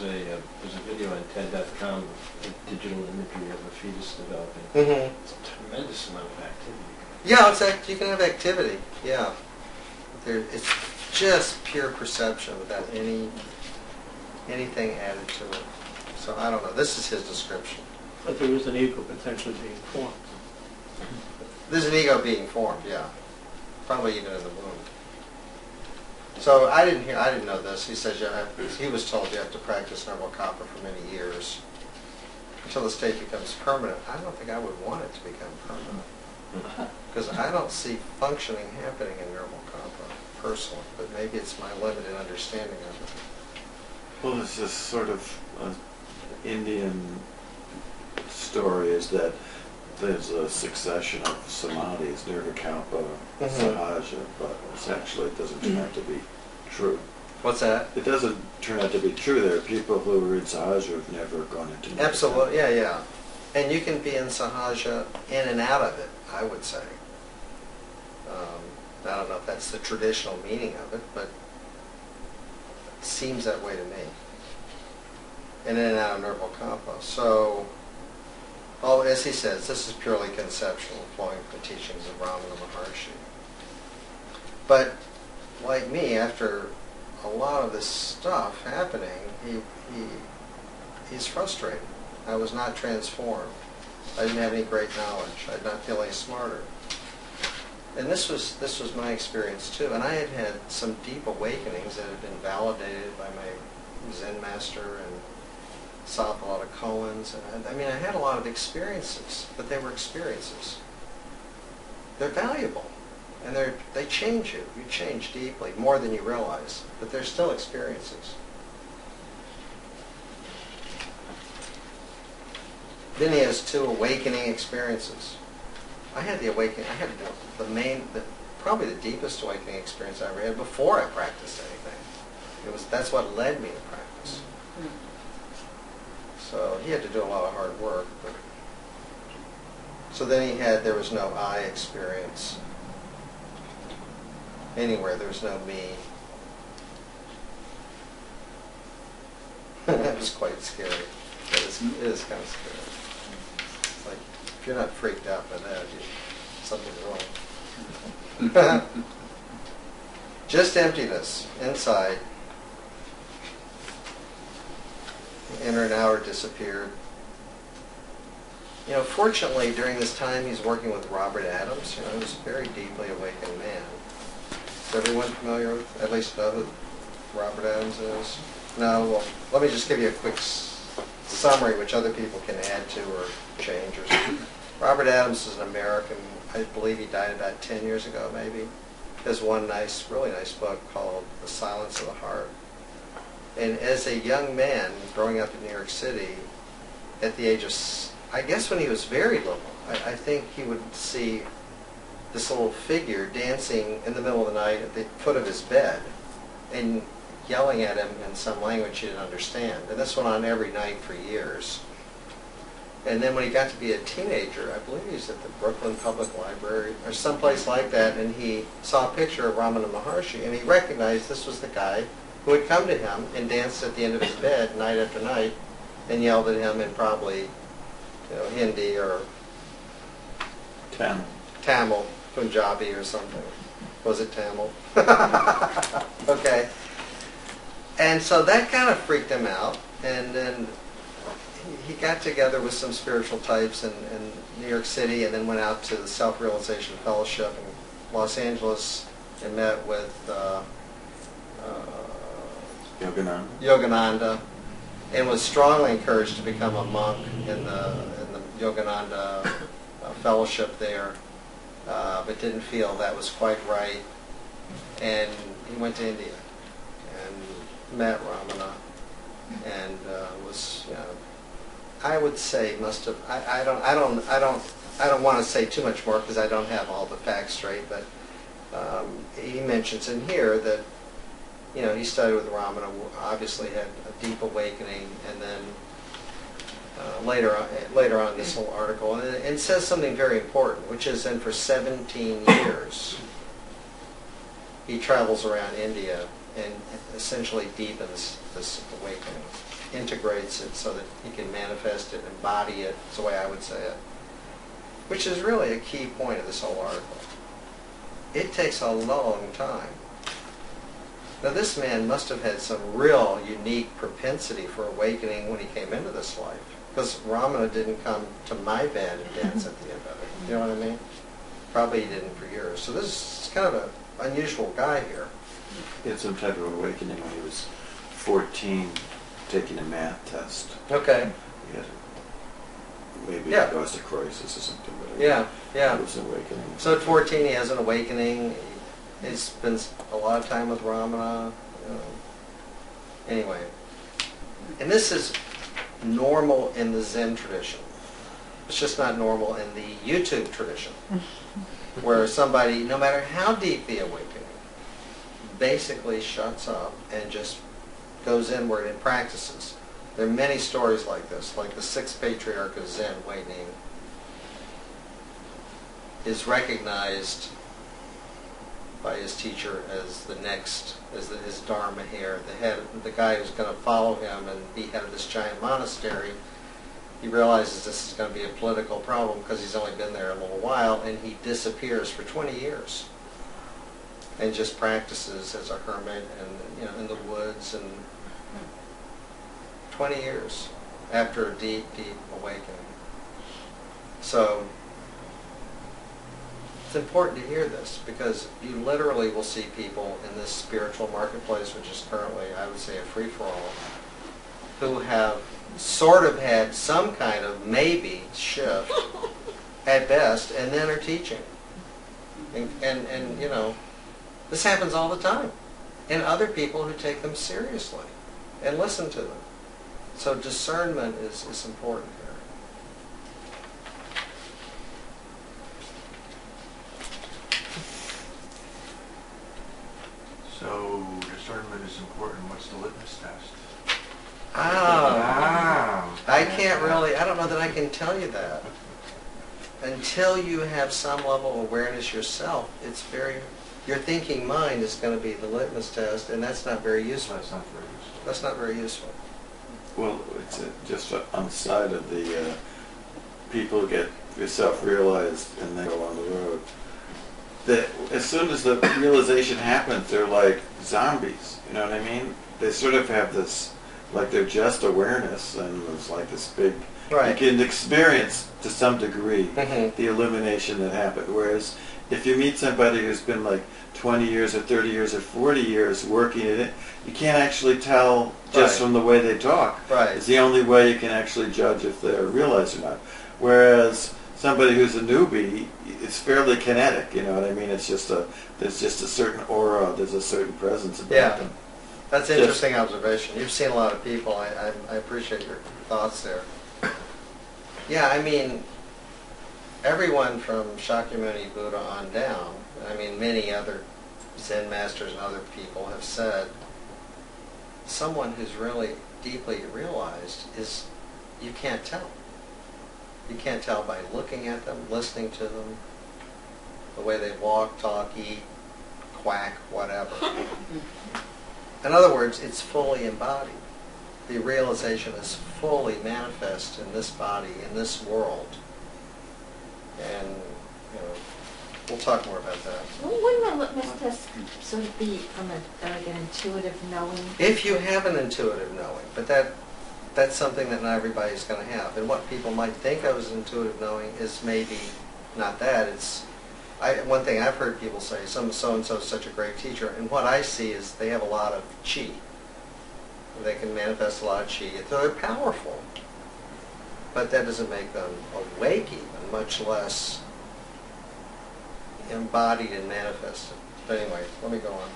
there's a video on TED.com of digital imagery of a fetus developing. Mm-hmm. It's a tremendous amount of activity. Yeah, you can have activity. Yeah, it's just pure perception without anything added to it. So I don't know. This is his description. But there is an ego potentially being formed. There's an ego being formed. Yeah, probably even in the womb. So I didn't know this. He says he was told you have to practice Nirmalakapa for many years until the state becomes permanent. I don't think I would want it to become permanent because I don't see functioning happening in Nirmalakapa personally. But maybe it's my limited understanding of it. Well, it's this sort of Indian story is that there's a succession of samadhis, nirvikalpa, sahaja, but essentially it doesn't turn out to be true. What's that? It doesn't turn out to be true. There are people who are in sahaja who've never gone into nirvikalpa. Absolutely, yeah. And you can be in sahaja in and out of it, I would say. I don't know if that's the traditional meaning of it, but it seems that way to me. In and out of Nirvikalpa. So, as he says, this is purely conceptual, flowing from the teachings of Ramana Maharshi. But, like me, after a lot of this stuff happening, he's frustrated. I was not transformed. I didn't have any great knowledge. I did not feel any smarter. And this was my experience too. And I had some deep awakenings that had been validated by my Zen master and solved a lot of koans. And I had a lot of experiences, but they were experiences. They're valuable, and they change you. You change deeply, more than you realize. But they're still experiences. Then he has 2 awakening experiences. I had the awakening. I had probably the deepest awakening experience I ever had before I practiced anything. That's what led me to practice. So he had to do a lot of hard work. So then there was no I experience anywhere. There was no me. That was quite scary. It is kind of scary. It's like, if you're not freaked out by that, something's wrong. Just emptiness inside. Inner and outer disappeared. Fortunately, during this time, he's working with Robert Adams. He was a very deeply awakened man. Is everyone familiar with, at least know who Robert Adams is? No? Well, let me just give you a quick summary, which other people can add to or change. Robert Adams is an American. I believe he died about 10 years ago, maybe. He has one really nice book called The Silence of the Heart. And as a young man growing up in New York City, at the age of, I guess when he was very little, I think he would see this little figure dancing in the middle of the night at the foot of his bed and yelling at him in some language he didn't understand. And this went on every night for years. And then when he got to be a teenager, I believe he was at the Brooklyn Public Library or someplace like that, and he saw a picture of Ramana Maharshi, and he recognized this was the guy who had come to him and danced at the end of his bed night after night and yelled at him in probably Hindi or Tamil, Punjabi or something. Was it Tamil? Okay. And so that kind of freaked him out, and then he got together with some spiritual types in New York City, and then went out to the Self-Realization Fellowship in Los Angeles and met with Yogananda, and was strongly encouraged to become a monk in the Yogananda fellowship there, but didn't feel that was quite right, and he went to India and met Ramana, and was, I would say must have. I don't want to say too much more because I don't have all the facts straight, but he mentions in here that he studied with Ramana, obviously had a deep awakening, and then later on in this whole article, and it says something very important, which is then for 17 years he travels around India and essentially deepens this awakening. integrates it so that he can manifest it, embody it, is the way I would say it. Which is really a key point of this whole article. It takes a long time. Now this man must have had some real unique propensity for awakening when he came into this life. Because Ramana didn't come to my bed and dance at the end of it. You know what I mean? Probably he didn't for years. So this is kind of an unusual guy here. He had some type of awakening when he was 14, taking a math test. Okay. He had maybe Yeah. it was a crisis or something. But Yeah, yeah. It was an awakening. So at 14 he has an awakening. He spends a lot of time with Ramana. Anyway. And this is normal in the Zen tradition. It's just not normal in the YouTube tradition. Where somebody, no matter how deep the awakening, basically shuts up and just goes inward and practices. There are many stories like this, like the sixth patriarch of Zen, Wei Ning, is recognized by his teacher as the next, his Dharma heir, the guy who's going to follow him and be head of this giant monastery. He realizes this is going to be a political problem because he's only been there a little while, and he disappears for 20 years and just practices as a hermit and in the woods, and 20 years after a deep, deep awakening. So it's important to hear this because you literally will see people in this spiritual marketplace, which is currently, I would say, a free-for-all, who have sort of had some kind of maybe shift at best, and then are teaching. And you know, this happens all the time. And other people who take them seriously and listen to them. So discernment is important here. So discernment is important. What's the litmus test? I can't really, I don't know that I can tell you that. Until you have some level of awareness yourself, it's your thinking mind is going to be the litmus test, and that's not very useful. That's not very useful. That's not very useful. Well, it's just on the side of the people get self-realized and they go on the road. That as soon as the realization happens, they're like zombies. You know what I mean? They sort of have this, like they're just awareness, and it's like this big. Right. You can experience to some degree Mhm. the illumination that happened. Whereas if you meet somebody who's been like 20 years or 30 years or 40 years working at it, you can't actually tell just Right. from the way they talk. Right. It's the only way you can actually judge if they're realized or not. Whereas somebody who's a newbie, it's fairly kinetic. You know what I mean? It's just there's just a certain aura, there's a certain presence about Yeah. them. That's an interesting observation. You've seen a lot of people. I appreciate your thoughts there. Yeah, I mean, everyone from Shakyamuni Buddha on down, I mean, many other Zen masters and other people have said, someone who's really deeply realized is, you can't tell. You can't tell by looking at them, listening to them, the way they walk, talk, eat, quack, whatever. In other words, it's fully embodied. The realization is fully manifest in this body, in this world. And, you know, we'll talk more about that. Well, wouldn't a litmus test sort of be from like an intuitive knowing? If you have an intuitive knowing, but that's something that not everybody's going to have. And what people might think of as intuitive knowing is maybe not that. It's one thing I've heard people say, so-and-so is such a great teacher, and what I see is they have a lot of chi. They can manifest a lot of chi. They're powerful. But that doesn't make them awake even, much less embodied and manifested. But anyway, let me go on.